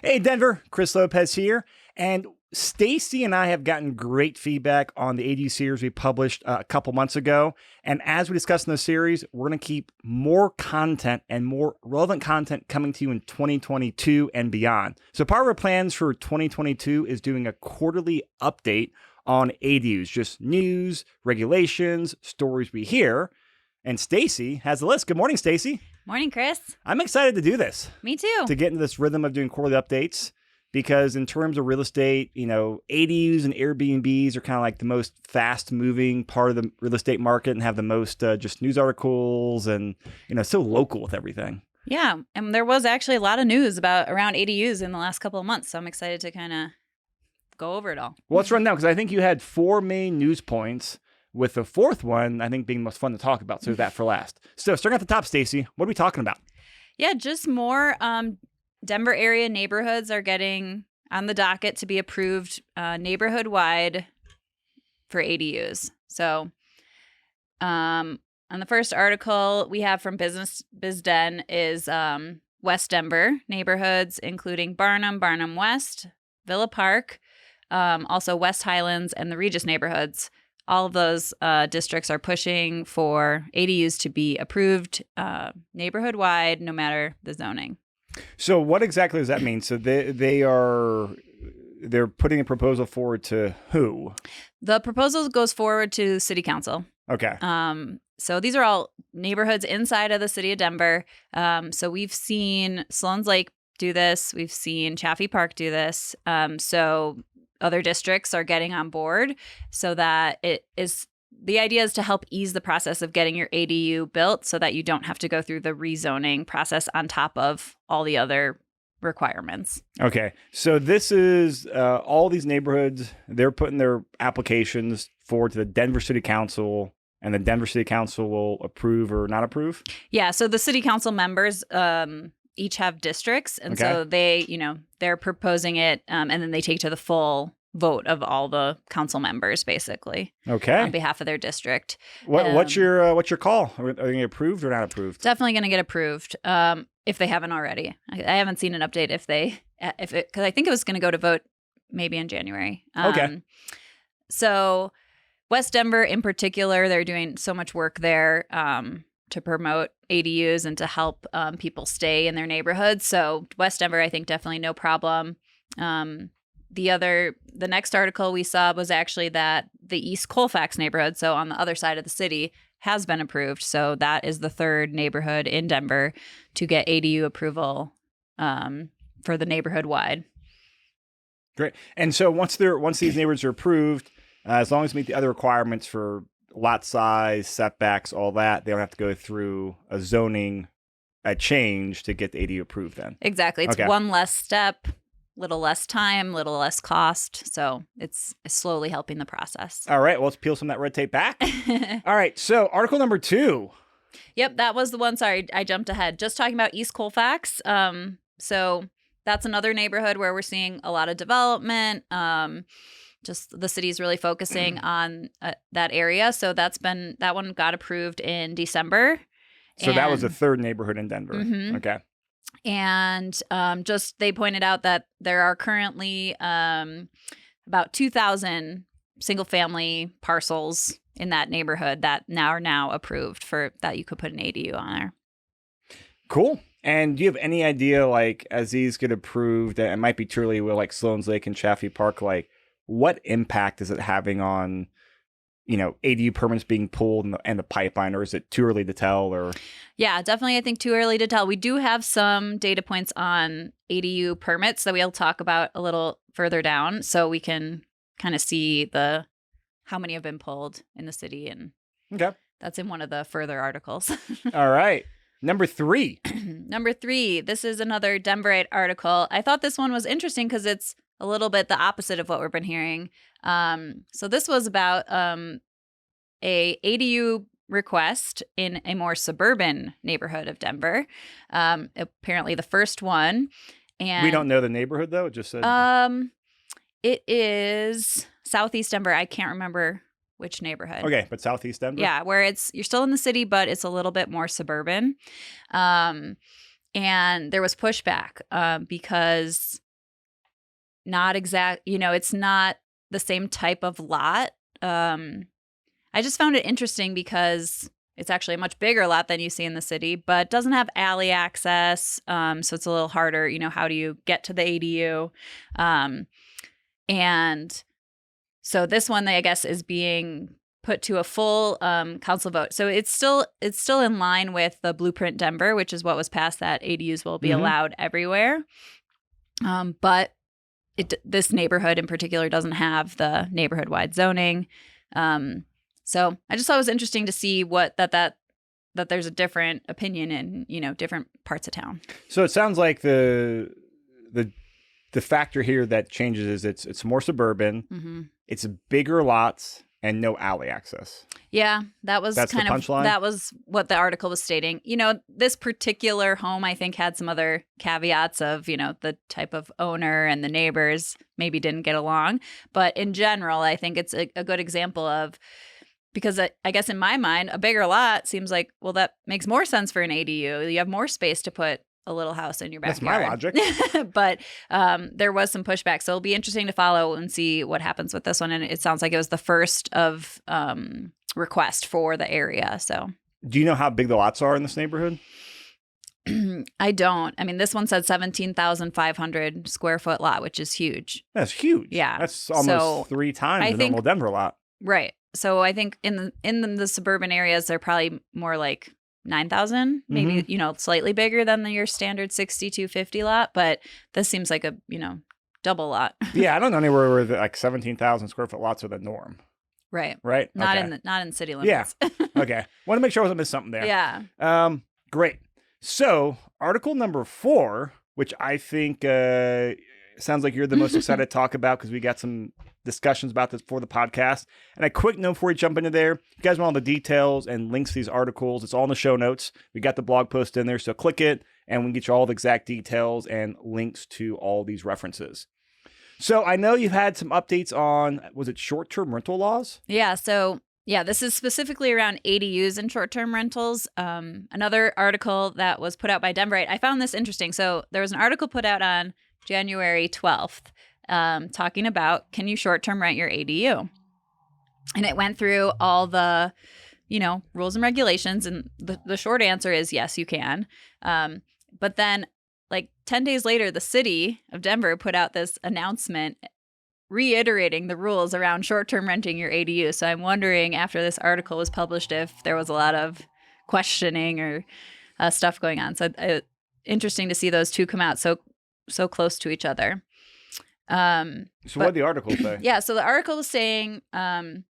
Hey, Denver, Chris Lopez here. And Stacy and I have gotten great feedback on the ADU series we published a couple months ago. And as we discussed in the series, we're going to keep more content and more relevant content coming to you in 2022 and beyond. So part of our plans for 2022 is doing a quarterly update on ADUs, just news, regulations, stories we hear. And Stacy has the list. Good morning, Stacy. Morning, Chris. I'm excited to do this. Me too. To get into this rhythm of doing quarterly updates, because in terms of real estate, ADUs and Airbnbs are kind of like the most fast moving part of the real estate market and have the most just news articles and, so local with everything. Yeah. And there was actually a lot of news around ADUs in the last couple of months. So I'm excited to kind of go over it all. Well, let's run down because I think you had 4 main news points, with the 4th one, I think, being the most fun to talk about. So that for last. So starting at the top, Stacy, what are we talking about? Yeah, just more Denver area neighborhoods are getting on the docket to be approved neighborhood-wide for ADUs. So on the first article we have from BizDen is West Denver neighborhoods, including Barnum, Barnum West, Villa Park, also West Highlands, and the Regis neighborhoods. All of those districts are pushing for ADUs to be approved neighborhood-wide, no matter the zoning. So what exactly does that mean? So they're putting a proposal forward to who? The proposal goes forward to City Council. Okay. So these are all neighborhoods inside of the city of Denver. So we've seen Sloan's Lake do this. We've seen Chaffee Park do this. So other districts are getting on board so that the idea is to help ease the process of getting your ADU built so that you don't have to go through the rezoning process on top of all the other requirements. Okay. So this is all these neighborhoods, they're putting their applications forward to the Denver City Council, and the Denver City Council will approve or not approve? Yeah. So the city council members each have districts. And so they're proposing it and then they take to the full vote of all the council members, basically. Okay. On behalf of their district. What's your call? Are they going to get approved or not approved? Definitely going to get approved if they haven't already. I haven't seen an update because I think it was going to go to vote maybe in January. Okay. So West Denver in particular, they're doing so much work there to promote ADUs and to help people stay in their neighborhoods. So West Denver, I think definitely no problem. The next article we saw was actually that the East Colfax neighborhood, so on the other side of the city, has been approved. So that is the 3rd neighborhood in Denver to get ADU approval for the neighborhood wide. Great. And so once these neighborhoods are approved, as long as they meet the other requirements for lot size, setbacks, all that, they don't have to go through a change to get the ADU approved then. Exactly. It's one less step, little less time, little less cost. So it's slowly helping the process. All right. Well, let's peel some of that red tape back. All right. So article number 2. Yep. That was the one. Sorry, I jumped ahead. Just talking about East Colfax. So that's another neighborhood where we're seeing a lot of development. Just the city's really focusing on that area. So that one got approved in December. So that was the 3rd neighborhood in Denver. Mm-hmm. Okay. And they pointed out that there are currently about 2,000 single family parcels in that neighborhood that are now approved for that you could put an ADU on there. Cool. And do you have any idea, like, as these get approved, it might be too early with like Sloan's Lake and Chaffee Park, like, what impact is it having on, ADU permits being pulled and the pipeline, or is it too early to tell? Or yeah, definitely. I think too early to tell. We do have some data points on ADU permits that we'll talk about a little further down, so we can kind of see how many have been pulled in the city, and that's in one of the further articles. All right. Number 3. Number 3. This is another Denverite article. I thought this one was interesting because it's a little bit the opposite of what we've been hearing. So this was about a ADU request in a more suburban neighborhood of Denver. Apparently the first one. And we don't know the neighborhood though. It just said it is Southeast Denver. I can't remember which neighborhood. Okay, but Southeast Denver? Yeah, where you're still in the city, but it's a little bit more suburban. And there was pushback because not exact, it's not the same type of lot. I just found it interesting because it's actually a much bigger lot than you see in the city, but doesn't have alley access. So it's a little harder, how do you get to the ADU? And so this one, I guess, is being put to a full council vote. So it's still in line with the Blueprint Denver, which is what was passed, that ADUs will be allowed everywhere. But this neighborhood in particular doesn't have the neighborhood-wide zoning. So I just thought it was interesting to see what that there's a different opinion in, different parts of town. So it sounds like the factor here that changes is it's more suburban, it's bigger lots, and no alley access. Yeah, that's the punchline? That was what the article was stating. This particular home, I think, had some other caveats of, the type of owner and the neighbors maybe didn't get along. But in general, I think it's a good example of, because I guess in my mind, a bigger lot seems like, well, that makes more sense for an ADU. You have more space to put a little house in your backyard. That's my logic. But there was some pushback. So it'll be interesting to follow and see what happens with this one. And it sounds like it was the first of request for the area. So do you know how big the lots are in this neighborhood? I don't. I mean, this one said 17,500 square foot lot, which is huge. That's huge. Yeah. That's almost 3 times the normal Denver lot. Right. So I think in the suburban areas, they're probably more like 9,000, maybe, slightly bigger than your standard 6,250 lot. But this seems like a, double lot. Yeah, I don't know anywhere where like 17,000 square foot lots are the norm. Right. Right. Not okay. in city limits. Yeah. Okay. Want to make sure I wasn't missing something there. Yeah. Great. So article number 4, which I think sounds like you're the most excited to talk about because we got some discussions about this for the podcast. And a quick note before we jump into there, you guys want all the details and links to these articles, it's all in the show notes. We got the blog post in there, so click it and we can get you all the exact details and links to all these references. So I know you've had some updates on, was it short-term rental laws? Yeah. So this is specifically around ADUs and short-term rentals. Another article that was put out by Denverite. I found this interesting. So there was an article put out on January 12th talking about, can you short-term rent your ADU? And it went through all the, rules and regulations. And the short answer is yes, you can. But then like 10 days later, the city of Denver put out this announcement reiterating the rules around short-term renting your ADU. So I'm wondering, after this article was published, if there was a lot of questioning or stuff going on. So interesting to see those two come out so close to each other. So what did the article say? Yeah, so the article was saying, are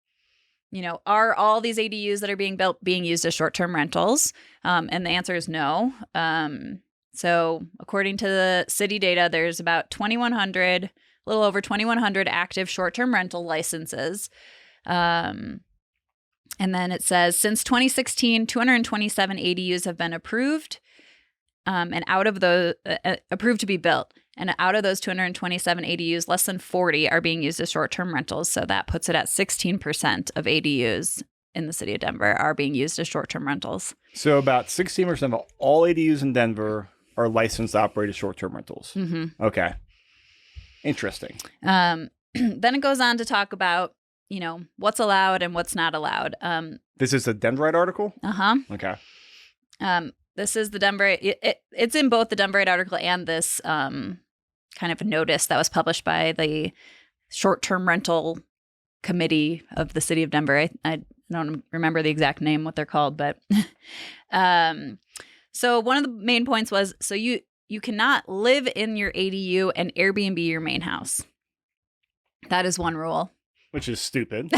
all these ADUs that are being built being used as short-term rentals? And the answer is no. So according to the city data, there's about 2,100, a little over 2,100 active short-term rental licenses. And then it says, since 2016, 227 ADUs have been approved, and out of those approved to be built. And out of those 227 ADUs, less than 40 are being used as short-term rentals. So that puts it at 16% of ADUs in the city of Denver are being used as short-term rentals. So about 16% of all ADUs in Denver are licensed to operate as short-term rentals. Mm-hmm. Okay. Interesting. Then it goes on to talk about, what's allowed and what's not allowed. This is a Denverite article? Uh-huh. Okay. This is the Denverite. It's in both the Denverite article and this kind of notice that was published by the short-term rental committee of the city of Denver. I don't remember the exact name, what they're called, but so one of the main points was, so you cannot live in your ADU and Airbnb your main house. That is one rule. Which is stupid.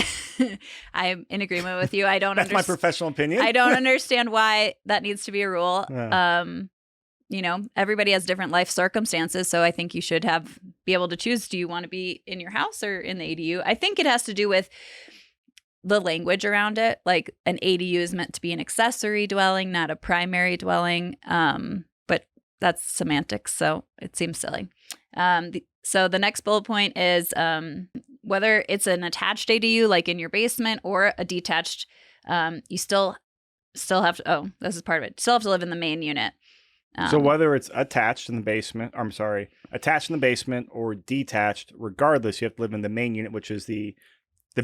I'm in agreement with you. I don't That's my professional opinion. I don't understand why that needs to be a rule. Yeah. Everybody has different life circumstances, so I think you should be able to choose, do you want to be in your house or in the ADU? I think it has to do with the language around it. Like an ADU is meant to be an accessory dwelling, not a primary dwelling. But that's semantics, so it seems silly. So the next bullet point is whether it's an attached ADU, like in your basement, or a detached, you still have to, this is part of it, still have to live in the main unit. So whether it's attached in the basement, attached in the basement or detached, regardless, you have to live in the main unit, which is the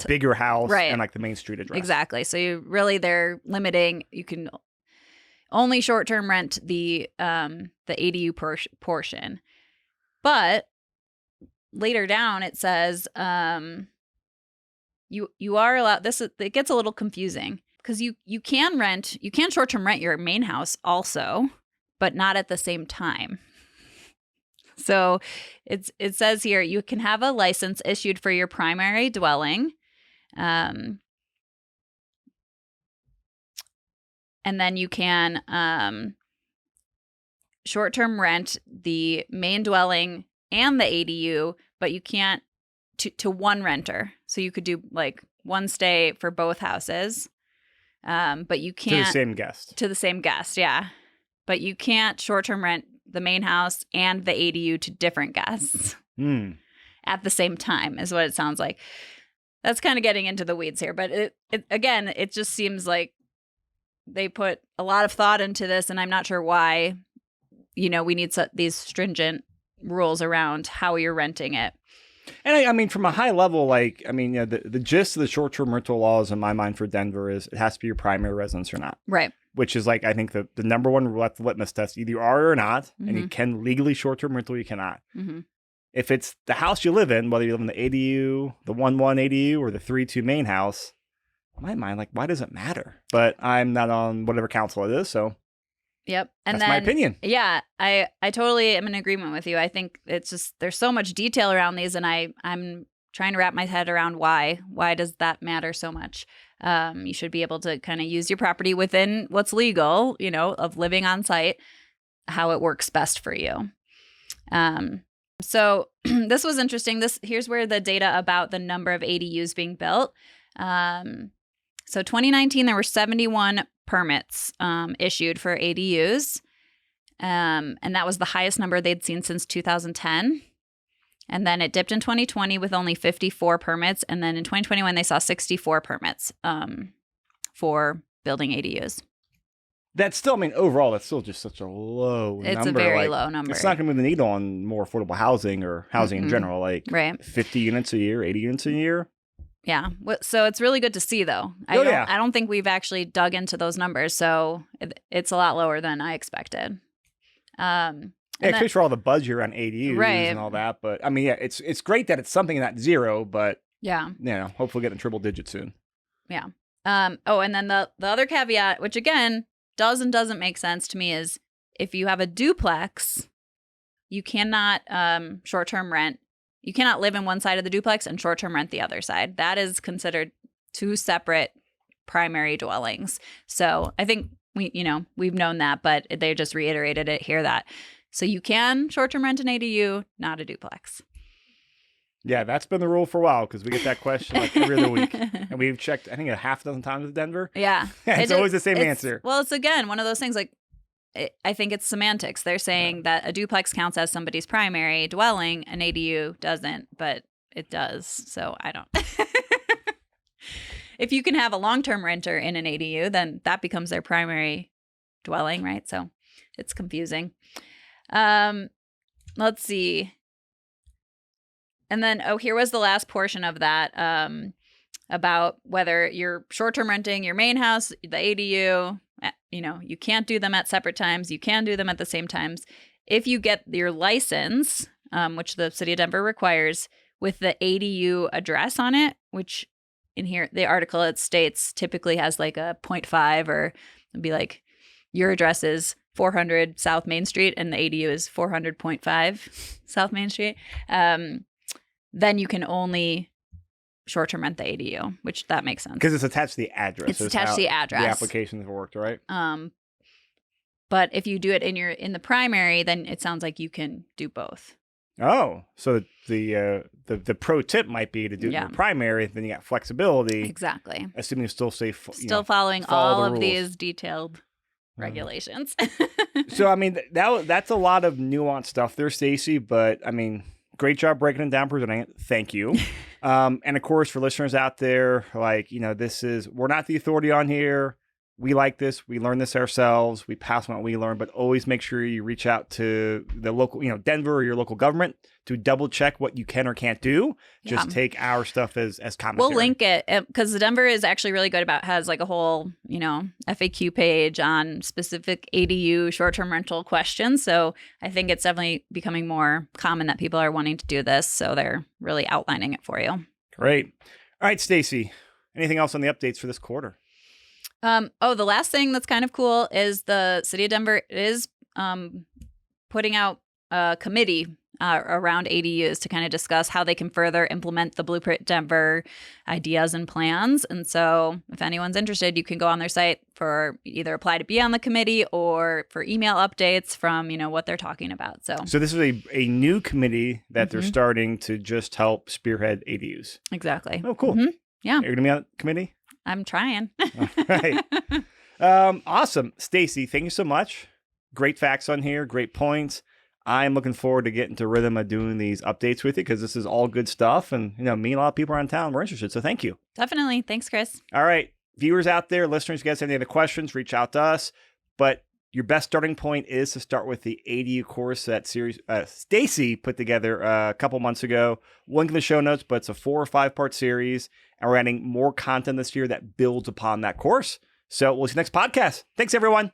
bigger house Right. and like the main street address. Exactly. So they're limiting. You can only short-term rent the ADU portion, but later down it says you are allowed. It gets a little confusing because you can short-term rent your main house also, but not at the same time. So it says here you can have a license issued for your primary dwelling. And then you can short-term rent the main dwelling and the ADU, but you can't to one renter. So you could do like one stay for both houses, but you can't to the same guest. To the same guest, yeah. But you can't short-term rent the main house and the ADU to different guests at the same time, is what it sounds like. That's kind of getting into the weeds here, but it just seems like they put a lot of thought into this, and I'm not sure why. We need these stringent rules around how you're renting it. And I mean, from a high level, the gist of the short-term rental laws in my mind for Denver is it has to be your primary residence or not. Right. Which is I think the number one litmus test. Either you are or not, and you can legally short-term rental, you cannot. Mm-hmm. If it's the house you live in, whether you live in the ADU, the 1-1 ADU, or the 3-2 main house, in my mind, why does it matter? But I'm not on whatever council it is, so yep. And that's my opinion. Yeah, I totally am in agreement with you. I think it's just there's so much detail around these, and I'm trying to wrap my head around why. Why does that matter so much? You should be able to kind of use your property within what's legal, of living on site, how it works best for you. So this was interesting. Here's where the data about the number of ADUs being built. So 2019, there were 71 permits issued for ADUs. And that was the highest number they'd seen since 2010. And then it dipped in 2020 with only 54 permits. And then in 2021, they saw 64 permits for building ADUs. That's still, overall, that's still just such a low number. It's a very low number. It's not going to move the needle on more affordable housing or housing in general. Right. 50 units a year, 80 units a year. Yeah. So it's really good to see, though. I don't think we've actually dug into those numbers. So it's a lot lower than I expected. Especially for all the buzz around ADUs and all that. But it's great that it's something not zero, but hopefully getting triple digits soon. Yeah. And then the other caveat, which again does and doesn't make sense to me, is if you have a duplex, you cannot short-term rent. You cannot live in one side of the duplex and short-term rent the other side. That is considered two separate primary dwellings. So I think we've known that, but they just reiterated it here that. So you can short-term rent an ADU, not a duplex. Yeah, that's been the rule for a while because we get that question every other week. And we've checked, I think, a half dozen times with Denver. Yeah. It's always the same answer. Well, it's again one of those things I think it's semantics. They're saying that a duplex counts as somebody's primary dwelling, an ADU doesn't, but it does. So I don't. If you can have a long-term renter in an ADU, then that becomes their primary dwelling, right? So it's confusing. Let's see. And then, here was the last portion of that about whether you're short-term renting your main house, the ADU. You can't do them at separate times. You can do them at the same times. If you get your license, which the city of Denver requires, with the ADU address on it, which in here, the article, it states typically has like a 0.5 or it'd be like your address is 400 South Main Street and the ADU is 400.5 South Main Street. Then you can only short-term rent the ADU, which that makes sense. Because it's attached to the address. It's attached to the address. The applications have worked, right? But if you do it in the primary, then it sounds like you can do both. Oh, so the pro tip might be to do the primary, then you got flexibility. Exactly. Assuming you still say following all of these detailed regulations. So that's a lot of nuanced stuff there, Stacy. But great job breaking it down, presenting it. Thank you. And of course, for listeners out there, we're not the authority on here. we like this. We learn this ourselves. We pass on what we learn, but always make sure you reach out to the local, Denver or your local government to double check what you can or can't do. Just take our stuff as commentary. We'll link it because Denver is actually really good has like a whole, FAQ page on specific ADU short-term rental questions. So I think it's definitely becoming more common that people are wanting to do this. So they're really outlining it for you. Great. All right, Stacy, anything else on the updates for this quarter? The last thing that's kind of cool is the city of Denver is putting out a committee around ADUs to kind of discuss how they can further implement the Blueprint Denver ideas and plans. And so if anyone's interested, you can go on their site for either apply to be on the committee or for email updates from, what they're talking about. So this is a new committee that they're starting to just help spearhead ADUs. Exactly. Oh, cool. Mm-hmm. Yeah. You're going to be on the committee? I'm trying. All right. Awesome. Stacy, thank you so much. Great facts on here. Great points. I'm looking forward to getting to rhythm of doing these updates with you because this is all good stuff. And, me and a lot of people around town were interested. So thank you. Definitely. Thanks, Chris. All right. Viewers out there, listeners, if you guys have any other questions, reach out to us. But your best starting point is to start with the ADU course that Stacy put together a couple months ago. Link in the show notes, but it's a 4 or 5 part series. And we're adding more content this year that builds upon that course. So we'll see you next podcast. Thanks, everyone.